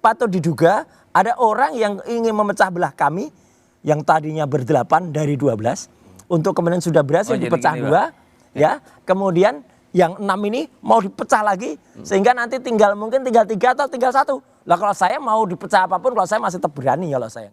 Patut diduga ada orang yang ingin memecah belah kami yang tadinya berdelapan dari 12 untuk kemudian sudah berhasil dipecah dua, ya. Kemudian yang 6 ini mau dipecah lagi sehingga nanti mungkin tinggal 3 atau tinggal 1. Lah kalau saya mau dipecah apapun, kalau saya masih tetap berani kalau saya.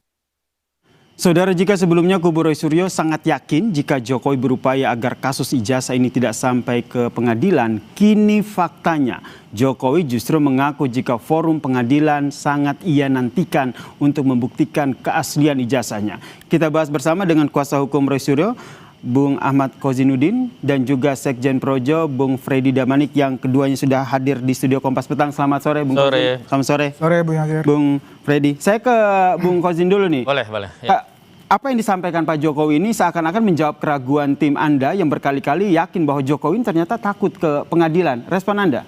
Saudara, jika sebelumnya kubu Roy Suryo sangat yakin jika Jokowi berupaya agar kasus ijazah ini tidak sampai ke pengadilan, kini faktanya Jokowi justru mengaku jika forum pengadilan sangat ia nantikan untuk membuktikan keaslian ijazahnya. Kita bahas bersama dengan kuasa hukum Roy Suryo, Bung Ahmad Kozinudin, dan juga Sekjen Projo, Bung Freddy Damanik, yang keduanya sudah hadir di studio Kompas Petang. Selamat sore, Bung Kozin. Selamat sore. Sore, Bung Yasir. Bung Freddy. Saya ke Bung Kozin dulu nih. Boleh. Ya. Apa yang disampaikan Pak Jokowi ini seakan-akan menjawab keraguan tim Anda yang berkali-kali yakin bahwa Jokowi ternyata takut ke pengadilan. Respon Anda?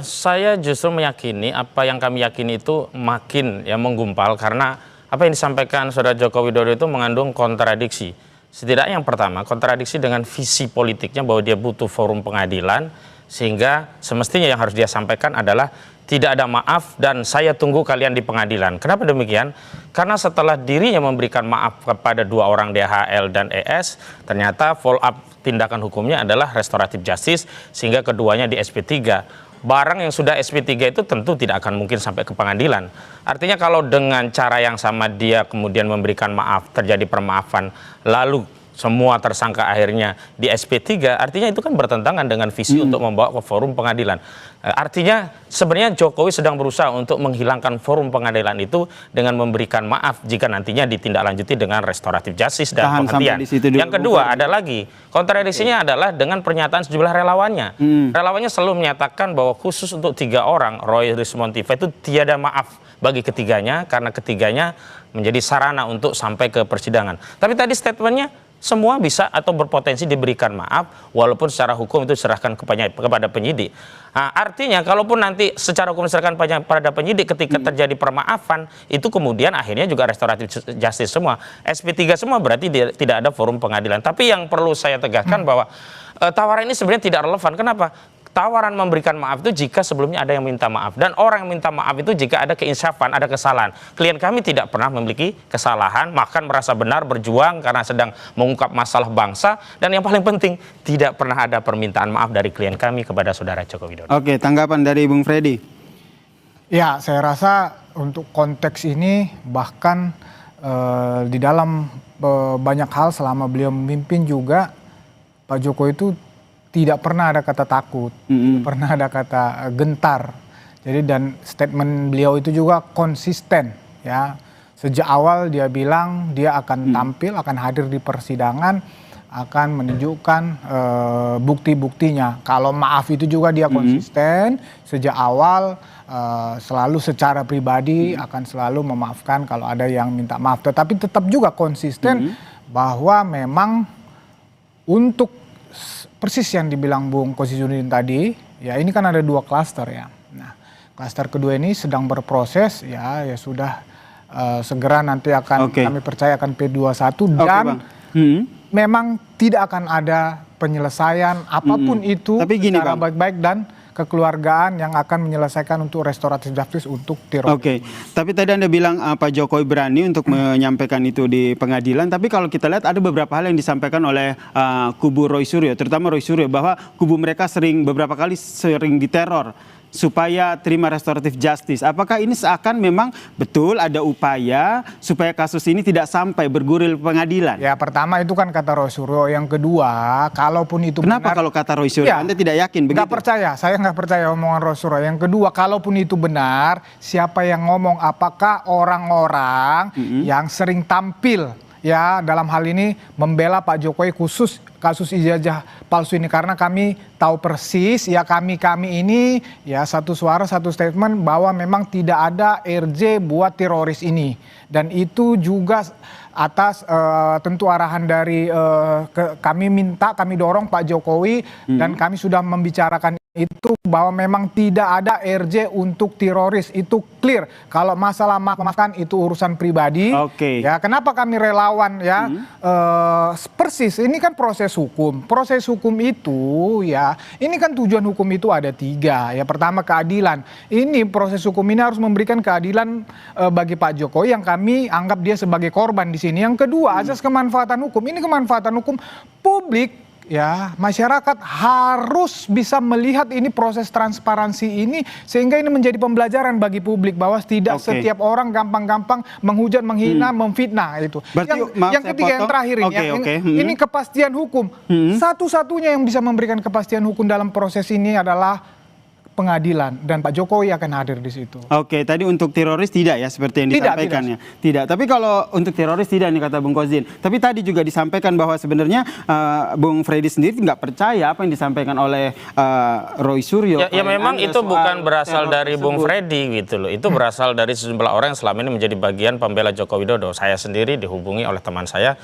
Saya justru meyakini apa yang kami yakini itu makin menggumpal, karena apa yang disampaikan Saudara Joko Widodo itu mengandung kontradiksi. Setidaknya yang pertama, kontradiksi dengan visi politiknya bahwa dia butuh forum pengadilan, sehingga semestinya yang harus dia sampaikan adalah tidak ada maaf dan saya tunggu kalian di pengadilan. Kenapa demikian? Karena setelah dirinya memberikan maaf kepada 2 orang DHL dan ES, ternyata follow up tindakan hukumnya adalah restoratif justice, sehingga keduanya di SP3. Barang yang sudah SP3 itu tentu tidak akan mungkin sampai ke pengadilan. Artinya kalau dengan cara yang sama dia kemudian memberikan maaf, terjadi permaafan, lalu semua tersangka akhirnya di SP3, artinya itu kan bertentangan dengan visi untuk membawa ke forum pengadilan. Artinya sebenarnya Jokowi sedang berusaha untuk menghilangkan forum pengadilan itu dengan memberikan maaf jika nantinya ditindaklanjuti dengan restoratif justice dan penghentian. Yang kedua ada lagi, kontradiksinya adalah dengan pernyataan sejumlah relawannya. Relawannya selalu menyatakan bahwa khusus untuk 3 orang, Roy, Rismontiva, itu tiada maaf bagi ketiganya karena ketiganya menjadi sarana untuk sampai ke persidangan. Tapi tadi statementnya semua bisa atau berpotensi diberikan maaf walaupun secara hukum itu diserahkan kepada penyidik. Nah, artinya kalaupun nanti secara hukum diserahkan pada penyidik ketika terjadi permaafan, itu kemudian akhirnya juga restoratif justice semua. SP3 semua berarti tidak ada forum pengadilan. Tapi yang perlu saya tegaskan bahwa tawaran ini sebenarnya tidak relevan. Kenapa? Tawaran memberikan maaf itu jika sebelumnya ada yang minta maaf. Dan orang yang minta maaf itu jika ada keinsafan, ada kesalahan. Klien kami tidak pernah memiliki kesalahan, bahkan merasa benar berjuang karena sedang mengungkap masalah bangsa. Dan yang paling penting, tidak pernah ada permintaan maaf dari klien kami kepada Saudara Joko Widodo. Oke, tanggapan dari Bung Freddy. Ya, saya rasa untuk konteks ini bahkan di dalam banyak hal selama beliau memimpin juga, Pak Jokowi itu tidak pernah ada kata takut, tidak pernah ada kata gentar. Jadi dan statement beliau itu juga konsisten, ya. Sejak awal dia bilang dia akan tampil, akan hadir di persidangan, akan menunjukkan bukti-buktinya. Kalau maaf itu juga dia konsisten sejak awal, selalu secara pribadi akan selalu memaafkan kalau ada yang minta maaf. Tetapi tetap juga konsisten bahwa memang untuk persis yang dibilang Bung Kozinudin tadi, ya ini kan ada 2 klaster ya. Nah, klaster kedua ini sedang berproses, ya sudah segera nanti akan kami percaya akan P21 dan memang tidak akan ada penyelesaian apapun itu secara baik-baik dan kekeluargaan yang akan menyelesaikan untuk restoratif justice untuk teroris. Oke, tapi tadi Anda bilang Pak Jokowi berani untuk menyampaikan itu di pengadilan, tapi kalau kita lihat ada beberapa hal yang disampaikan oleh kubu Roy Suryo, terutama Roy Suryo, bahwa kubu mereka beberapa kali sering diteror supaya terima restoratif justice. Apakah ini seakan memang betul ada upaya supaya kasus ini tidak sampai bergulir pengadilan? Ya, pertama itu kan kata Roy Suryo. Yang kedua, kalaupun itu Kenapa kalau kata Roy Suryo Anda tidak yakin begitu? Nggak percaya, saya nggak percaya omongan Roy Suryo. Yang kedua, kalaupun itu benar, siapa yang ngomong? Apakah orang-orang yang sering tampil ya dalam hal ini membela Pak Jokowi khusus kasus ijazah palsu ini, karena kami tahu persis ya kami ini ya satu suara satu statement bahwa memang tidak ada RJ buat teroris ini, dan itu juga atas tentu arahan dari kami dorong Pak Jokowi dan kami sudah membicarakan itu bahwa memang tidak ada RJ untuk teroris, itu clear. Kalau masalah maafkan itu urusan pribadi. Oke. Ya, kenapa kami relawan ya? Persis ini kan proses hukum. Proses hukum itu ya, ini kan tujuan hukum itu ada 3. Ya, pertama keadilan. Ini proses hukum ini harus memberikan keadilan bagi Pak Jokowi yang kami anggap dia sebagai korban di sini. Yang kedua, asas kemanfaatan hukum. Ini kemanfaatan hukum publik. Ya, masyarakat harus bisa melihat ini proses transparansi ini sehingga ini menjadi pembelajaran bagi publik bahwa tidak setiap orang gampang-gampang menghujat, menghina, memfitnah itu. Berarti, yang ketiga yang terakhir ini, ini kepastian hukum. Satu-satunya yang bisa memberikan kepastian hukum dalam proses ini adalah pengadilan dan Pak Jokowi akan hadir di situ. Oke, tadi untuk teroris tidak ya seperti yang disampaikan ya. Tidak. Tapi kalau untuk teroris tidak nih kata Bung Kozin. Tapi tadi juga disampaikan bahwa sebenarnya Bung Freddy sendiri nggak percaya apa yang disampaikan oleh Roy Suryo. Ya memang itu bukan berasal dari Bung Freddy gitu loh. Itu berasal dari sejumlah orang yang selama ini menjadi bagian pembela Joko Widodo. Saya sendiri dihubungi oleh teman saya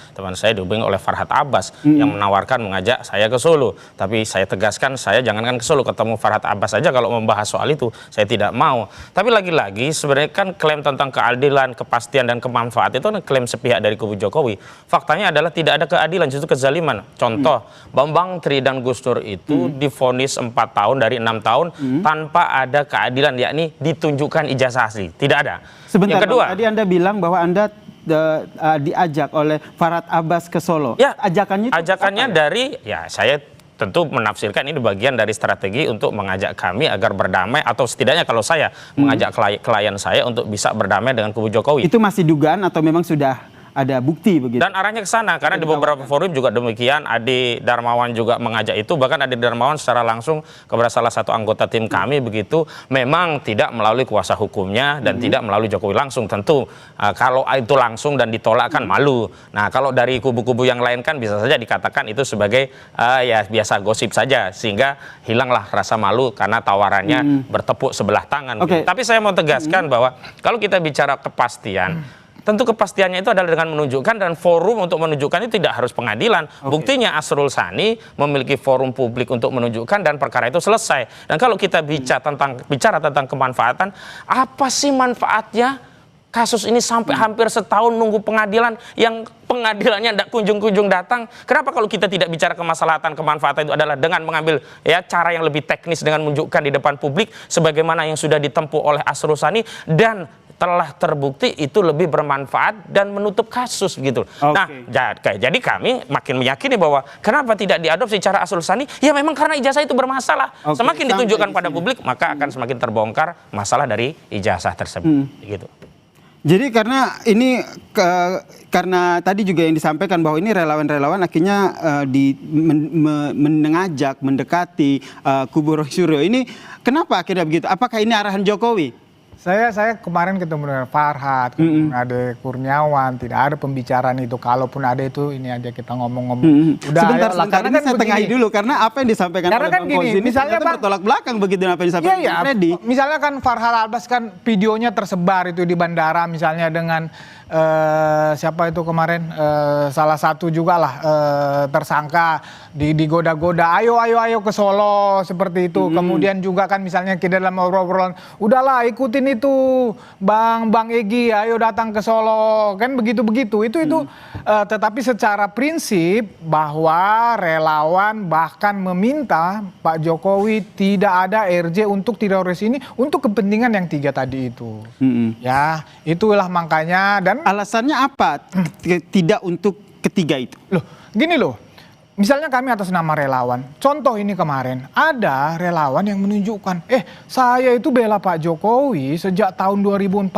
dihubungi oleh Farhad Abbas yang menawarkan mengajak saya ke Solo. Tapi saya tegaskan saya jangankan ke Solo, ketemu Farhad Abbas saja kalau membahas soal itu saya tidak mau. Tapi lagi-lagi sebenarnya kan klaim tentang keadilan, kepastian dan kemanfaat itu kan klaim sepihak dari kubu Jokowi. Faktanya adalah tidak ada keadilan, justru kezaliman. Contoh, Bambang Tri dan Gus Dur itu divonis 4 tahun dari 6 tahun tanpa ada keadilan, yakni ditunjukkan ijazah asli. Tidak ada. Sebentar, yang kedua, tadi Anda bilang bahwa Anda diajak oleh Farhad Abbas ke Solo. Ya, ajakannya ya? Dari saya tentu menafsirkan ini bagian dari strategi untuk mengajak kami agar berdamai, atau setidaknya kalau saya mengajak klien saya untuk bisa berdamai dengan kubu Jokowi. Itu masih dugaan atau memang sudah ada bukti begitu? Dan arahnya ke sana, karena di beberapa forum juga demikian. Adi Darmawan juga mengajak itu, bahkan Adi Darmawan secara langsung kepada salah satu anggota tim kami begitu, memang tidak melalui kuasa hukumnya dan tidak melalui Jokowi langsung. Tentu kalau itu langsung dan ditolak kan malu. Nah, kalau dari kubu-kubu yang lain kan bisa saja dikatakan itu sebagai ya biasa gosip saja, sehingga hilanglah rasa malu karena tawarannya bertepuk sebelah tangan. Tapi saya mau tegaskan bahwa kalau kita bicara kepastian, tentu kepastiannya itu adalah dengan menunjukkan, dan forum untuk menunjukkan itu tidak harus pengadilan. Buktinya Asrul Sani memiliki forum publik untuk menunjukkan dan perkara itu selesai. Dan kalau kita bicara tentang kemanfaatan, apa sih manfaatnya kasus ini sampai hampir setahun nunggu pengadilan, yang pengadilannya tidak kunjung-kunjung datang? Kenapa kalau kita tidak bicara kemaslahatan, kemanfaatan itu adalah dengan mengambil cara yang lebih teknis dengan menunjukkan di depan publik sebagaimana yang sudah ditempuh oleh Asrul Sani dan telah terbukti itu lebih bermanfaat dan menutup kasus gitu. Nah, jadi kami makin meyakini bahwa kenapa tidak diadopsi cara Asrul Sani? Ya memang karena ijazah itu bermasalah. Semakin ditunjukkan pada publik, maka akan semakin terbongkar masalah dari ijazah tersebut. Gitu. Jadi karena ini karena tadi juga yang disampaikan bahwa ini relawan-relawan akhirnya mengajak, mendekati kubu Roy Suryo ini, kenapa akhirnya begitu? Apakah ini arahan Jokowi? Saya kemarin ketemu dengan Farhad, ada Kurniawan, tidak ada pembicaraan itu. Kalaupun ada itu, ini aja kita ngomong-ngomong. Udah, sebentar, karena kan saya tengahi dulu, karena apa yang disampaikan oleh Bang Kozin ini misalnya bertolak belakang begitu apa yang disampaikan oleh Freddy. Misalnya kan Farhad Abbas kan videonya tersebar itu di bandara, misalnya dengan siapa itu kemarin salah satu juga lah tersangka digoda-goda, ayo ke Solo seperti itu. Kemudian juga kan misalnya kita dalam obrolan, udahlah ikutin itu Bang Egy, ayo datang ke Solo, kan begitu itu. Tetapi secara prinsip bahwa relawan bahkan meminta Pak Jokowi tidak ada RJ untuk teroris ini untuk kepentingan yang 3 tadi itu. Ya, itulah makanya. Dan alasannya apa tidak untuk ketiga itu? Gini loh. Misalnya kami atas nama relawan, contoh ini kemarin, ada relawan yang menunjukkan, saya itu bela Pak Jokowi sejak tahun 2014,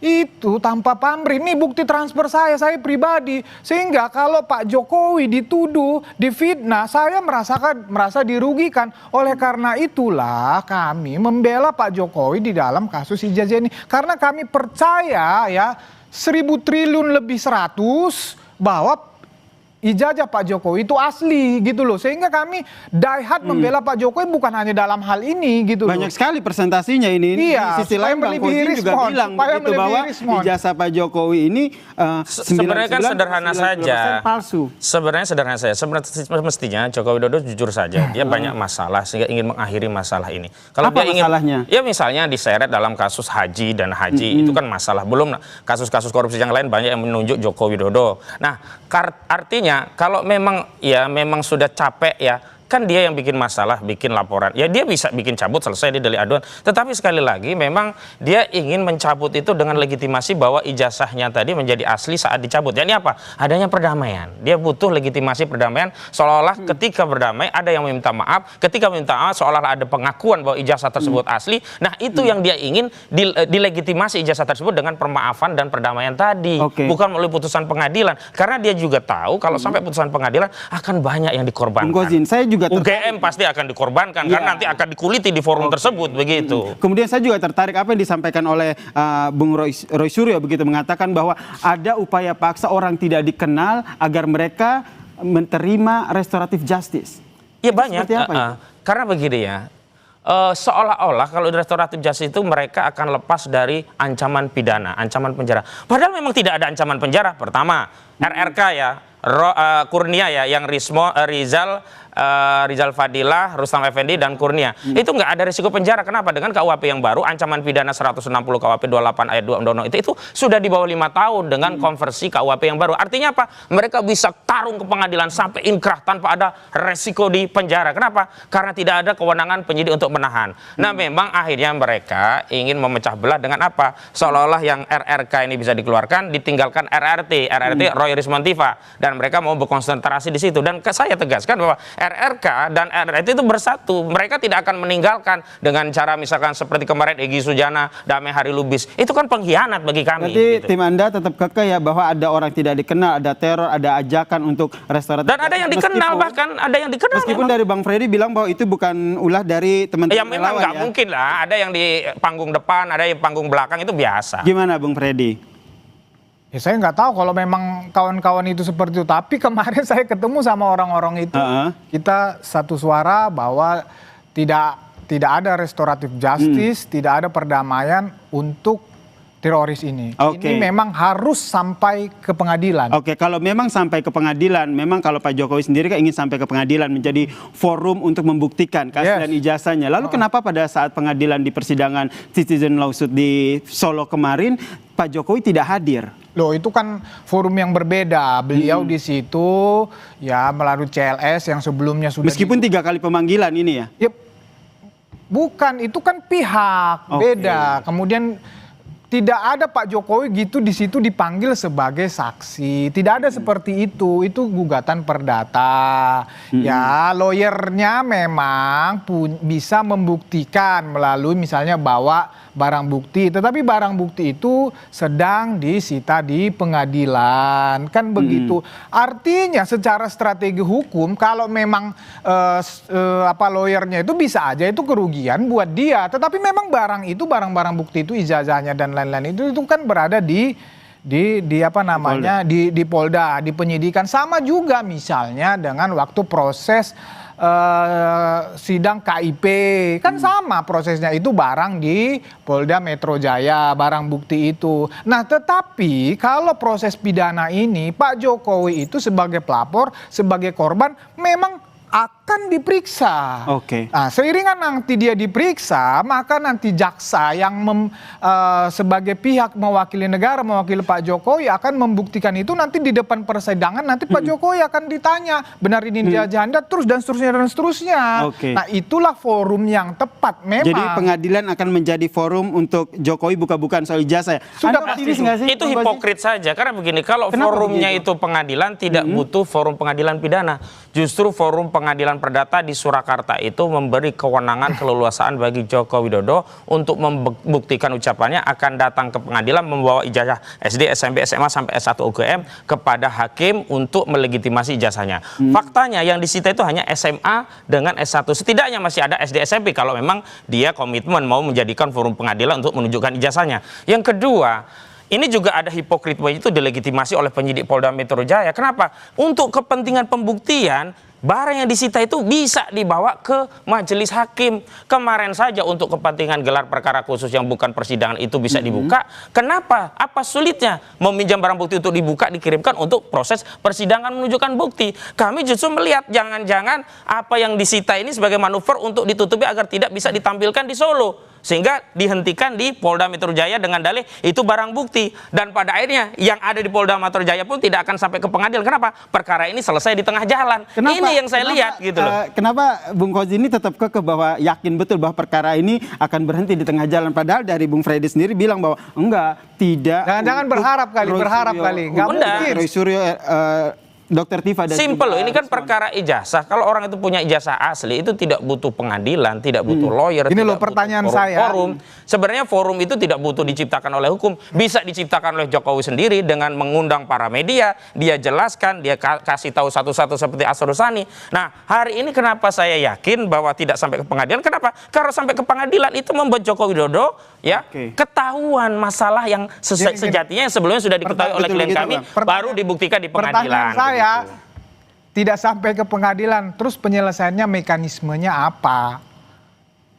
itu tanpa pamrih, ini bukti transfer saya pribadi. Sehingga kalau Pak Jokowi dituduh, difitnah, saya merasa dirugikan. Oleh karena itulah kami membela Pak Jokowi di dalam kasus ijazah ini. Karena kami percaya 1.000 triliun lebih 100 bahwa ijazah Pak Jokowi itu asli gitu loh. Sehingga kami die hard membela Pak Jokowi bukan hanya dalam hal ini gitu Banyak loh. sekali presentasinya ini. Iya, Di sisi lain Bang Fauzi juga bilang begitu bahwa ijazah Pak Jokowi ini Sebenarnya kan sederhana saja. palsu. Sebenarnya sederhana saja. Semestinya Joko Widodo jujur saja, dia banyak masalah sehingga ingin mengakhiri masalah ini. Kalau Apa dia ingin, masalahnya? ya misalnya diseret dalam kasus haji dan haji itu kan masalah. Belum kasus-kasus korupsi yang lain banyak yang menunjuk Joko Widodo. Nah, artinya kalau memang sudah capek ya. Kan dia yang bikin masalah, bikin laporan. Ya dia bisa bikin cabut, selesai, dia delik aduan. Tetapi sekali lagi memang dia ingin mencabut itu dengan legitimasi bahwa ijazahnya tadi menjadi asli saat dicabut. Jadi apa? Adanya perdamaian. Dia butuh legitimasi perdamaian seolah-olah ketika berdamai ada yang meminta maaf. Ketika meminta maaf seolah-olah ada pengakuan bahwa ijazah tersebut asli. Nah itu yang dia ingin dilegitimasi ijazah tersebut dengan permaafan dan perdamaian tadi. Bukan melalui putusan pengadilan. Karena dia juga tahu kalau sampai putusan pengadilan akan banyak yang dikorbankan. Saya juga UGM pasti akan dikorbankan karena nanti akan dikuliti di forum tersebut begitu. Kemudian saya juga tertarik apa yang disampaikan oleh Bung Roy Suryo begitu, mengatakan bahwa ada upaya paksa orang tidak dikenal agar mereka menerima restoratif justice. Iya banyak. Seperti apa itu? Karena begini ya. Seolah-olah kalau di restoratif justice itu mereka akan lepas dari ancaman pidana, ancaman penjara. Padahal memang tidak ada ancaman penjara. Pertama, RRK ya, Kurnia ya, yang Rizal Fadilah, Rustam Effendi, dan Kurnia. Itu nggak ada risiko penjara. Kenapa? Dengan KUHP yang baru, ancaman pidana 160 KUHP 28 ayat 2 Undang-Undang itu sudah di bawah 5 tahun dengan konversi KUHP yang baru. Artinya apa? Mereka bisa tarung ke pengadilan sampai inkrah tanpa ada resiko di penjara. Kenapa? Karena tidak ada kewenangan penyidik untuk menahan. Nah memang akhirnya mereka ingin memecah belah dengan apa? Seolah-olah yang RRK ini bisa dikeluarkan, ditinggalkan RRT Roy Rismontiva. Dan mereka mau berkonsentrasi di situ. Dan saya tegaskan bahwa RRK dan RRT itu bersatu. Mereka tidak akan meninggalkan dengan cara misalkan seperti kemarin Egy Sujana, Damai Hari Lubis. Itu kan pengkhianat bagi kami. Jadi gitu. tim Anda tetap kekeh ya bahwa ada orang tidak dikenal, ada teror, ada ajakan untuk restoratif. Dan ada yang dikenal, bahkan ada yang dikenal. Meskipun dari Bang Freddy bilang bahwa itu bukan ulah dari teman-teman ya memang nggak mungkin lah. Ada yang di panggung depan, ada yang panggung belakang, itu biasa. Gimana Bang Freddy? Ya saya nggak tahu kalau memang kawan-kawan itu seperti itu. Tapi kemarin saya ketemu sama orang-orang itu, kita satu suara bahwa tidak ada restoratif justice, tidak ada perdamaian untuk teroris ini. Ini memang harus sampai ke pengadilan. Kalau memang sampai ke pengadilan, memang kalau Pak Jokowi sendiri kan ingin sampai ke pengadilan menjadi forum untuk membuktikan keaslian ijazahnya. Lalu kenapa pada saat pengadilan di persidangan Citizen Lawsuit di Solo kemarin Pak Jokowi tidak hadir? Loh itu kan forum yang berbeda. Beliau di situ ya melalui CLS yang sebelumnya sudah meskipun 3 kali pemanggilan ini ya? Ya bukan, itu kan pihak beda. Kemudian tidak ada Pak Jokowi gitu di situ dipanggil sebagai saksi. Tidak ada seperti itu. Itu gugatan perdata. Ya, lawyernya memang bisa membuktikan melalui misalnya bawa barang bukti. Tetapi barang bukti itu sedang disita di pengadilan. Kan begitu. Artinya secara strategi hukum kalau memang lawyernya itu bisa aja itu kerugian buat dia. Tetapi memang barang-barang bukti itu ijazahnya dan lain-lain itu kan berada di Polda, di penyidikan. Sama juga misalnya dengan waktu proses sidang KIP, kan sama prosesnya, itu barang di Polda Metro Jaya, barang bukti itu. Nah tetapi kalau proses pidana ini Pak Jokowi itu sebagai pelapor, sebagai korban memang akan diperiksa. Nah, seiringan nanti dia diperiksa, maka nanti jaksa yang sebagai pihak mewakili negara, mewakili Pak Jokowi akan membuktikan itu nanti di depan persidangan. Nanti Pak Jokowi akan ditanya, benar ini ijazah Anda, terus dan seterusnya. Nah, itulah forum yang tepat memang. Jadi pengadilan akan menjadi forum untuk Jokowi buka-bukaan soal ijazah. Sudah pasti nggak sih? Itu hipokrit saja. Karena begini, kalau forumnya itu pengadilan, tidak butuh forum pengadilan pidana. Justru forum pengadilan perdata di Surakarta itu memberi kewenangan keleluasaan bagi Joko Widodo untuk membuktikan ucapannya akan datang ke pengadilan membawa ijazah SD, SMP, SMA sampai S1 UGM kepada hakim untuk melegitimasi ijazahnya. Faktanya yang disita itu hanya SMA dengan S1. Setidaknya masih ada SD, SMP kalau memang dia komitmen mau menjadikan forum pengadilan untuk menunjukkan ijazahnya. Yang kedua, ini juga ada hipokrit bahwa itu delegitimasi oleh penyidik Polda Metro Jaya. Kenapa? Untuk kepentingan pembuktian, barang yang disita itu bisa dibawa ke majelis hakim. Kemarin saja untuk kepentingan gelar perkara khusus yang bukan persidangan itu bisa dibuka. Kenapa? Apa sulitnya meminjam barang bukti untuk dibuka, dikirimkan untuk proses persidangan menunjukkan bukti? Kami justru melihat jangan-jangan apa yang disita ini sebagai manuver untuk ditutupi agar tidak bisa ditampilkan di Solo. Sehingga dihentikan di Polda Metro Jaya dengan dalih itu barang bukti. Dan pada akhirnya yang ada di Polda Metro Jaya pun tidak akan sampai ke pengadilan. Kenapa? Perkara ini selesai di tengah jalan. Ini yang saya lihat gitu loh. Kenapa Bung Kozi ini tetap kekeh bahwa yakin betul bahwa perkara ini akan berhenti di tengah jalan. Padahal dari Bung Freddy sendiri bilang bahwa enggak, tidak. Jangan-jangan berharap kali. Nggak mungkin. Roy Suryo, Dr. Tifa dan simple loh, ini kan perkara ijazah. Kalau orang itu punya ijazah asli itu tidak butuh pengadilan, tidak butuh lawyer. Ini tidak loh pertanyaan butuh saya. Forum. Sebenarnya forum itu tidak butuh diciptakan oleh hukum, bisa diciptakan oleh Jokowi sendiri dengan mengundang para media, dia jelaskan, dia kasih tahu satu-satu seperti Asrul-Sani. Nah, hari ini kenapa saya yakin bahwa tidak sampai ke pengadilan? Kenapa? Karena sampai ke pengadilan itu membuat Joko Widodo ya ketahuan masalah yang sejatinya yang sebelumnya sudah diketahui oleh klien kami, baru dibuktikan di pengadilan. Pertanyaan saya, tidak sampai ke pengadilan, terus penyelesaiannya mekanismenya apa?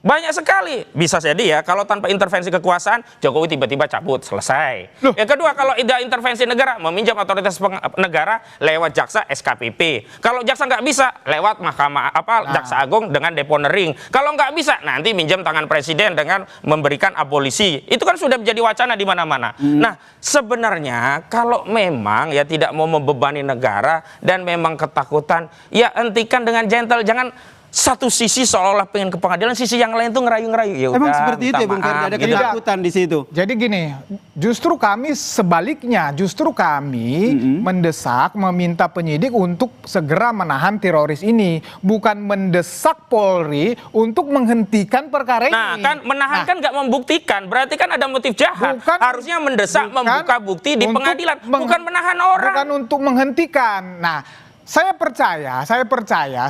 Banyak sekali. Bisa jadi ya, kalau tanpa intervensi kekuasaan, Jokowi tiba-tiba cabut, selesai. Loh. Yang kedua, kalau tidak intervensi negara, meminjam otoritas negara lewat jaksa SKPP. Kalau jaksa nggak bisa, lewat mahkamah Jaksa Agung dengan deponering. Kalau nggak bisa, nanti minjam tangan presiden dengan memberikan abolisi. Itu kan sudah menjadi wacana di mana-mana. Nah, sebenarnya kalau memang ya tidak mau membebani negara dan memang ketakutan, ya hentikan dengan gentle, jangan satu sisi seolah-olah pengen ke pengadilan, sisi yang lain tuh ngerayu-ngerayu. Ya emang udah, seperti itu ya Bung Ferdi, ada ketakutan di situ. Jadi gini, justru kami sebaliknya, justru kami mendesak, meminta penyidik untuk segera menahan teroris ini, bukan mendesak Polri untuk menghentikan perkara ini. Nah, kan menahan kan nggak membuktikan, berarti kan ada motif jahat. Harusnya mendesak membuka bukti di pengadilan, bukan menahan orang. Bukan untuk menghentikan. Nah, saya percaya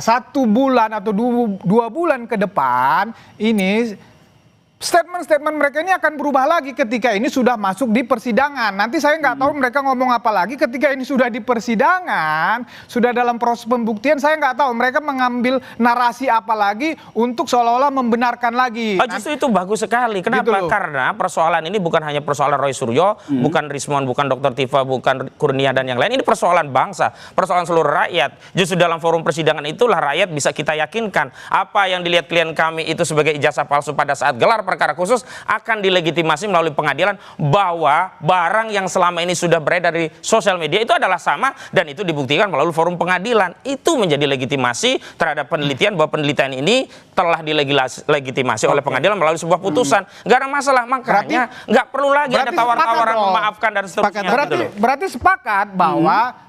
1 bulan atau 2 bulan ke depan ini statement-statement mereka ini akan berubah lagi ketika ini sudah masuk di persidangan. Nanti saya nggak tahu mereka ngomong apa lagi ketika ini sudah di persidangan, sudah dalam proses pembuktian, saya nggak tahu mereka mengambil narasi apa lagi untuk seolah-olah membenarkan lagi. Justru itu bagus sekali. Kenapa? Gitu. Karena persoalan ini bukan hanya persoalan Roy Suryo, bukan Rismon, bukan Dr. Tifa, bukan Kurnia dan yang lain. Ini persoalan bangsa, persoalan seluruh rakyat. Justru dalam forum persidangan itulah rakyat bisa kita yakinkan apa yang dilihat klien kami itu sebagai ijazah palsu pada saat gelar perkara khusus akan dilegitimasi melalui pengadilan, bahwa barang yang selama ini sudah beredar dari sosial media itu adalah sama dan itu dibuktikan melalui forum pengadilan. Itu menjadi legitimasi terhadap penelitian bahwa penelitian ini telah dilegitimasi oleh pengadilan melalui sebuah putusan. Nggak ada masalah, makanya nggak perlu lagi ada tawar-tawaran memaafkan dan seterusnya. Berarti sepakat bahwa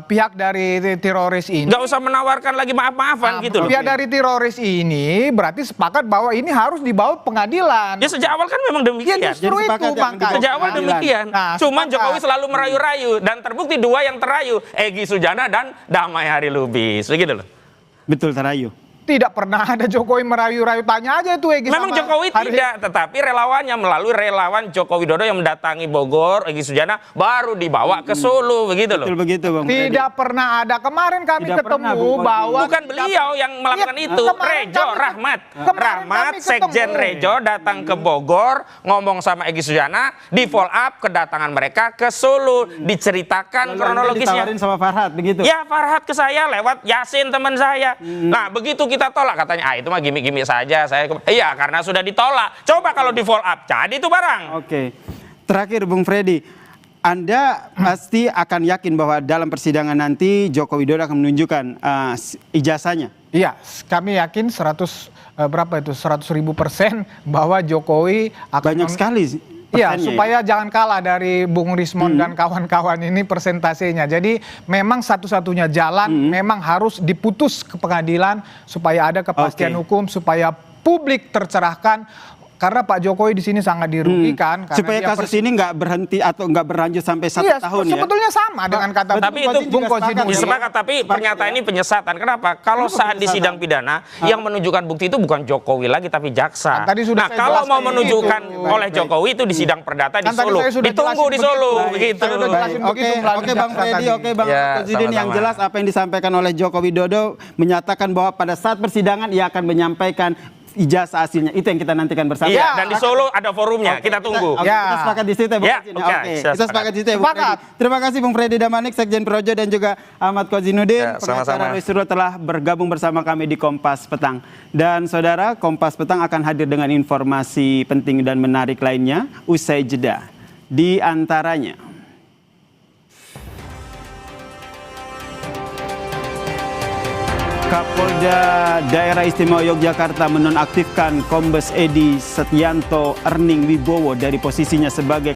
pihak dari teroris ini nggak usah menawarkan lagi maaf-maafan gitu loh. Pihak dari teroris ini berarti sepakat bahwa ini harus dibawa pengadilan. Ya sejak awal kan memang demikian. Ya justru itu Bangka. Sejak awal demikian. Nah, cuman Jokowi selalu merayu-rayu dan terbukti 2 yang terayu, Egy Sujana dan Damai Hari Lubis, begitu loh. Betul, terayu. Tidak pernah ada Jokowi merayu-rayu, tanya aja itu Egy. Memang Jokowi tidak, tetapi relawannya melalui relawan Joko Widodo yang mendatangi Bogor, Egy Sujana baru dibawa ke Solo, begitu loh. Betul begitu Bang. Tidak pernah ada. Kemarin kami ketemu bahwa bukan beliau yang melakukan itu, Rejo Rahmat. Rahmat Sekjen Rejo datang ke Bogor, ngomong sama Egy Sujana, di follow up kedatangan mereka ke Solo, diceritakan kronologisnya. Ditawarin sama Farhad begitu. Ya, Farhad ke saya lewat Yasin teman saya. Nah, begitu kita tolak, katanya itu mah gimmick-gimmick saja. Iya, karena sudah ditolak. Coba kalau di follow up, jadi itu barang. Oke. Terakhir Bung Freddy, Anda pasti akan yakin bahwa dalam persidangan nanti Joko Widodo akan menunjukkan ijazahnya. Iya, kami yakin 100.000% bahwa Jokowi akan banyak sekali. Iya, supaya jangan kalah dari Bung Rismon dan kawan-kawan ini persentasenya. Jadi memang satu-satunya jalan memang harus diputus ke pengadilan supaya ada kepastian hukum, supaya publik tercerahkan. karena Pak Jokowi di sini sangat dirugikan. Karena supaya dia kasus ini nggak berhenti atau nggak berlanjut sampai 1 iya, tahun ya. sebetulnya sama dengan kata Tapi itu Bung Kosidudi. disepakat, tapi pernyataan ini penyesatan. Kenapa? Kalau saat di sidang pidana yang menunjukkan bukti itu bukan Jokowi lagi tapi jaksa. Kan tadi sudah Nah, saya kalau mau jelaskan menunjukkan itu. oleh Jokowi itu di sidang perdata di Kan tadi Solo. saya sudah Ditunggu jelasin di Solo begitu. begitu. Saya udah jelasin begitu melalui Oke Bang jaksa Freddy, tadi. oke Bang Ya, Presiden, yang sama-sama. jelas apa yang disampaikan oleh Joko Widodo menyatakan bahwa pada saat persidangan ia akan menyampaikan ijazah aslinya. Itu yang kita nantikan bersama. Iya, dan di Solo ada forumnya. Kita tunggu. Kita sepakat di situ ya, Bung Ya, Presiden. oke, Oke, saya kita sepakat di situ ya, Bung Sepakat. Freddy. Terima kasih Bung Freddy Damanik, Sekjen Projo, dan juga Ahmad Kozinudin, Ya, sama-sama. pengacara Roy Suryo, telah bergabung bersama kami di Kompas Petang. Dan saudara, Kompas Petang akan hadir dengan informasi penting dan menarik lainnya usai jeda. Di antaranya, Kapolda Daerah Istimewa Yogyakarta menonaktifkan Kombes Edi Setianto Erning Wibowo dari posisinya sebagai